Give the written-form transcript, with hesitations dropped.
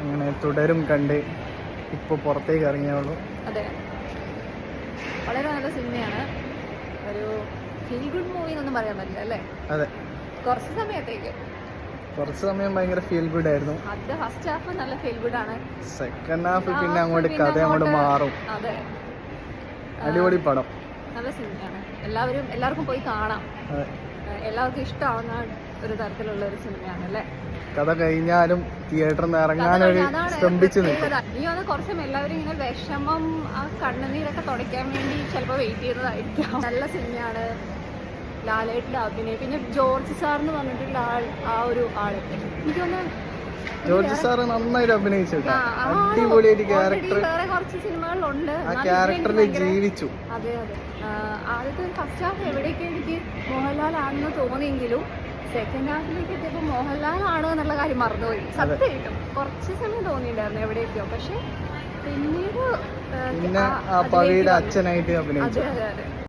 അങ്ങനെ തുടരും കണ്ട് ഇപ്പോൾ പുറത്തേക്ക് ഇറങ്ങിയുള്ളൂ. അതെ, വളരെ നല്ല സിനിമയാണ്. ഒരു ഫീൽ ഗുഡ് മൂവി എന്നൊന്നും പറയാൻ പറ്റില്ല അല്ലേ? അതെ, കുറച്ച് സമയത്തേക്ക് കുറച്ച് സമയം ഭയങ്കര ഫീൽ ഗുഡ് ആയിരുന്നു. അത് ഫസ്റ്റ് ഹാഫ് നല്ല ഫീൽ ഗുഡ് ആണ്. സെക്കൻഡ് ഹാഫ് പിന്നെ അങ്ങോട്ട് കഥ അങ്ങോട്ട് മാറും. അതെ, അടിപൊളി പടം, നല്ല സിനിമയാണ്. എല്ലാവർക്കും പോയി കാണാം. എല്ലാവർക്കും ഇഷ്ടമാവുന്ന ഒരു തരത്തിലുള്ള ഒരു സിനിമയാണ് അല്ലേ? കഥ കഴിഞ്ഞാലും തിയേറ്ററിൽ നിന്ന് ഇറങ്ങാനൊരു സ്തംഭിച്ചു നിൽക്കും. ഈ വന്ന് കുറച്ചും എല്ലാവരും ഇങ്ങനെ വിഷമം, ആ കണ്ണുനീരൊക്കെ തുടയ്ക്കാൻ വേണ്ടി ചിലപ്പോൾ വെയിറ്റ് ചെയ്യുന്നതായിരിക്കാം. നല്ല സിനിമയാണ്. ലാലേട്ടിന്റെ അഭിനയം, പിന്നെ ജോർജ് സാർ എന്ന് പറഞ്ഞിട്ടുള്ള ആ ഒരു ആള് എനിക്കൊന്ന് ജോർജ് സാറ് നന്നായിട്ട് അഭിനയിച്ചു. അടിപൊളിയായിട്ട് ക്യാരക്ടർ വേറെ കുറച്ച് സിനിമകളിലുണ്ട്, ആ ക്യാരക്ടറിൽ ജീവിച്ചു. അതെ അതെ. ആദ്യത്തെ ഫസ്റ്റ് ഹാഫ് എവിടേക്ക് എനിക്ക് മോഹൻലാൽ ആണെന്ന് തോന്നിയെങ്കിലും സെക്കൻഡ് ഹാഫിലേക്ക് എത്തിയപ്പോൾ മോഹൻലാൽ ആണ് എന്നുള്ള കാര്യം മറന്നുപോയി. സത്യമായിട്ടും കുറച്ച് സമയം തോന്നിയിട്ടുണ്ടായിരുന്നു എവിടെയൊക്കെയോ, പക്ഷെ പിന്നീട് പിന്നെ ആ പവിയുടെ അച്ഛനായിട്ട് അഭിനയിച്ചു. അതെ അതെ അതെ.